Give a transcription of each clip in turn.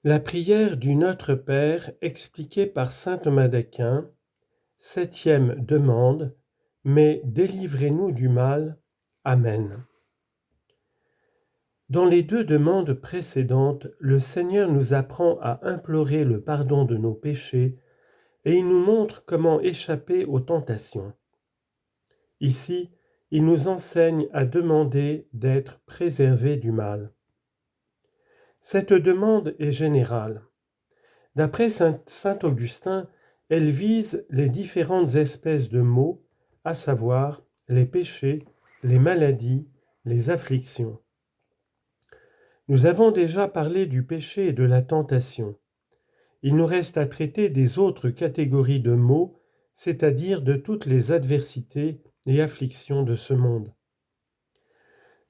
La prière du Notre Père expliquée par saint Thomas d'Aquin, 7e demande, mais délivrez-nous du mal. Amen. Dans les deux demandes précédentes, le Seigneur nous apprend à implorer le pardon de nos péchés et il nous montre comment échapper aux tentations. Ici, il nous enseigne à demander d'être préservés du mal. Cette demande est générale. D'après saint Augustin, elle vise les différentes espèces de maux, à savoir les péchés, les maladies, les afflictions. Nous avons déjà parlé du péché et de la tentation. Il nous reste à traiter des autres catégories de maux, c'est-à-dire de toutes les adversités et afflictions de ce monde.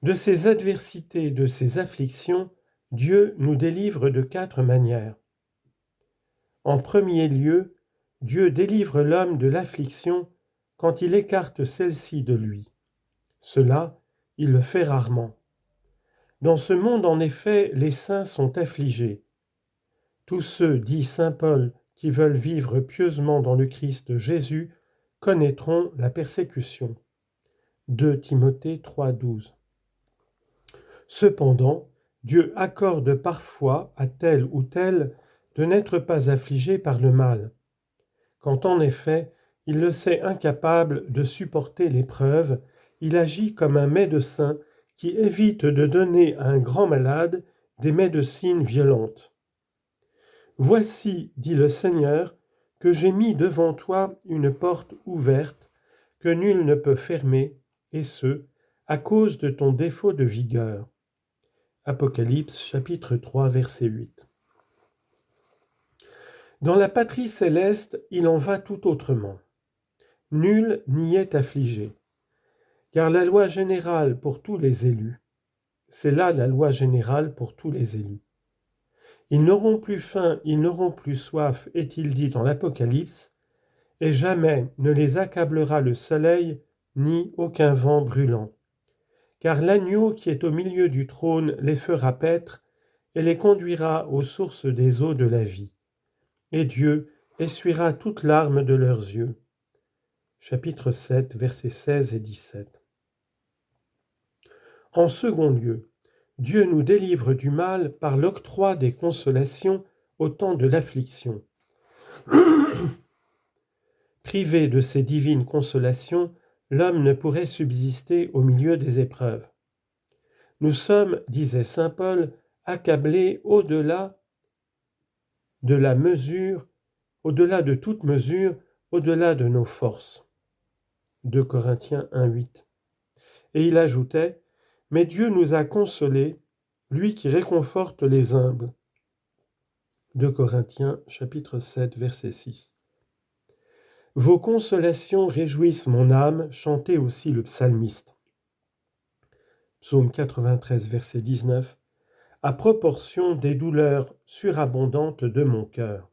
De ces adversités, de ces afflictions, Dieu nous délivre de 4 manières. En premier lieu, Dieu délivre l'homme de l'affliction quand il écarte celle-ci de lui. Cela, il le fait rarement. Dans ce monde, en effet, les saints sont affligés. Tous ceux, dit saint Paul, qui veulent vivre pieusement dans le Christ Jésus, connaîtront la persécution. 2 Timothée 3,12. Cependant, Dieu accorde parfois à tel ou tel de n'être pas affligé par le mal, quand en effet il le sait incapable de supporter l'épreuve, il agit comme un médecin qui évite de donner à un grand malade des médecines violentes. Voici, dit le Seigneur, que j'ai mis devant toi une porte ouverte que nul ne peut fermer, et ce, à cause de ton défaut de vigueur. Apocalypse chapitre 3 verset 8. Dans la patrie céleste, il en va tout autrement. Nul n'y est affligé, car la loi générale pour tous les élus, c'est là la loi générale pour tous les élus. Ils n'auront plus faim, ils n'auront plus soif, est-il dit dans l'Apocalypse, et jamais ne les accablera le soleil, ni aucun vent brûlant. Car l'agneau qui est au milieu du trône les fera paître et les conduira aux sources des eaux de la vie. Et Dieu essuiera toute larme de leurs yeux. Chapitre 7, versets 16 et 17. En second lieu, Dieu nous délivre du mal par l'octroi des consolations au temps de l'affliction. Privé de ces divines consolations, l'homme ne pourrait subsister au milieu des épreuves. Nous sommes, disait saint Paul, accablés au-delà de la mesure, au-delà de toute mesure, au-delà de nos forces. 2 Corinthiens 1,8. Et il ajoutait, « Mais Dieu nous a consolés, lui qui réconforte les humbles. » 2 Corinthiens chapitre 7, verset 6. Vos consolations réjouissent mon âme, chantait aussi le psalmiste. Psaume 93, verset 19, à proportion des douleurs surabondantes de mon cœur.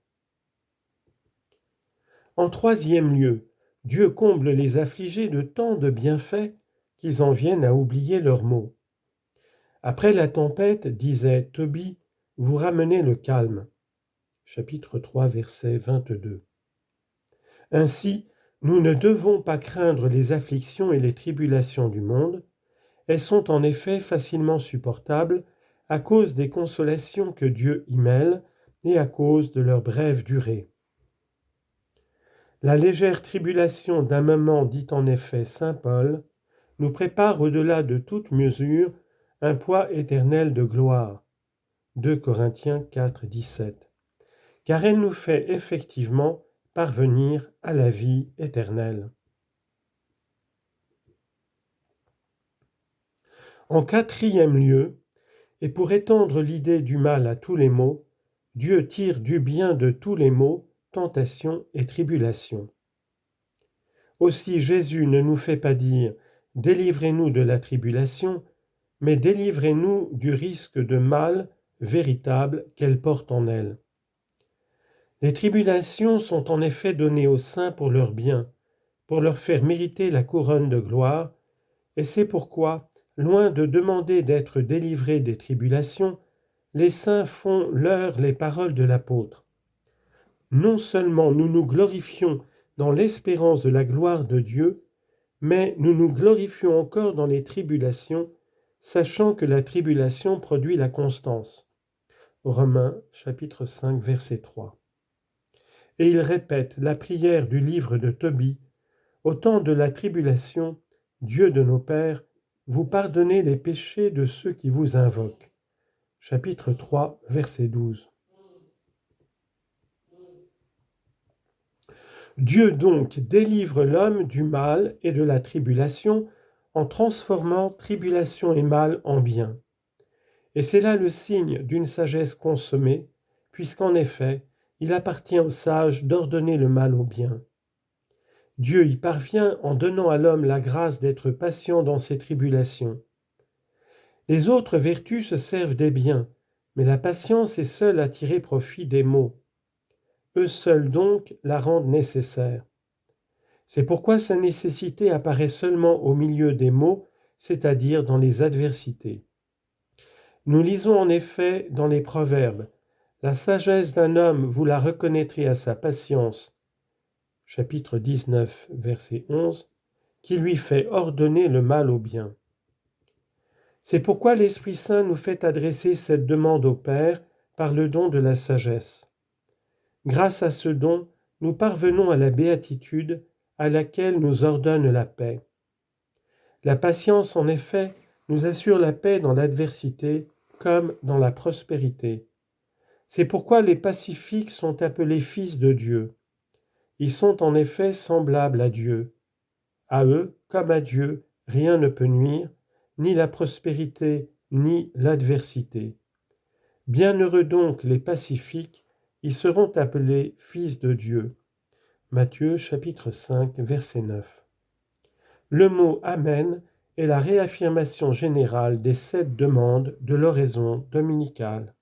En troisième lieu, Dieu comble les affligés de tant de bienfaits qu'ils en viennent à oublier leurs maux. Après la tempête, disait Tobie, vous ramenez le calme. Chapitre 3, verset 22. Ainsi, nous ne devons pas craindre les afflictions et les tribulations du monde. Elles sont en effet facilement supportables à cause des consolations que Dieu y mêle et à cause de leur brève durée. La légère tribulation d'un moment, dit en effet saint Paul, nous prépare au-delà de toute mesure un poids éternel de gloire. 2 Corinthiens 4, 17. Car elle nous fait effectivement parvenir à la vie éternelle. En quatrième lieu, et pour étendre l'idée du mal à tous les maux, Dieu tire du bien de tous les maux, tentations et tribulations. Aussi Jésus ne nous fait pas dire « délivrez-nous de la tribulation », mais « délivrez-nous du risque de mal véritable qu'elle porte en elle ». Les tribulations sont en effet données aux saints pour leur bien, pour leur faire mériter la couronne de gloire, et c'est pourquoi, loin de demander d'être délivrés des tribulations, les saints font leurs les paroles de l'apôtre. Non seulement nous nous glorifions dans l'espérance de la gloire de Dieu, mais nous nous glorifions encore dans les tribulations, sachant que la tribulation produit la constance. Romains chapitre 5 verset 3. Et il répète la prière du livre de Tobie. Au temps de la tribulation, Dieu de nos pères, vous pardonnez les péchés de ceux qui vous invoquent. Chapitre 3 verset 12. Dieu donc délivre l'homme du mal et de la tribulation en transformant tribulation et mal en bien. Et c'est là le signe d'une sagesse consommée, puisqu'en effet, il appartient aux sages d'ordonner le mal au bien. Dieu y parvient en donnant à l'homme la grâce d'être patient dans ses tribulations. Les autres vertus se servent des biens, mais la patience est seule à tirer profit des maux. Eux seuls donc la rendent nécessaire. C'est pourquoi sa nécessité apparaît seulement au milieu des maux, c'est-à-dire dans les adversités. Nous lisons en effet dans les Proverbes, « La sagesse d'un homme, vous la reconnaîtrez à sa patience » chapitre 19, verset 11, qui lui fait ordonner le mal au bien. C'est pourquoi l'Esprit Saint nous fait adresser cette demande au Père par le don de la sagesse. Grâce à ce don, nous parvenons à la béatitude à laquelle nous ordonne la paix. La patience, en effet, nous assure la paix dans l'adversité comme dans la prospérité. C'est pourquoi les pacifiques sont appelés fils de Dieu. Ils sont en effet semblables à Dieu. À eux, comme à Dieu, rien ne peut nuire, ni la prospérité, ni l'adversité. Bienheureux donc les pacifiques, ils seront appelés fils de Dieu. Matthieu chapitre 5, verset 9. Le mot « Amen » est la réaffirmation générale des 7 demandes de l'oraison dominicale.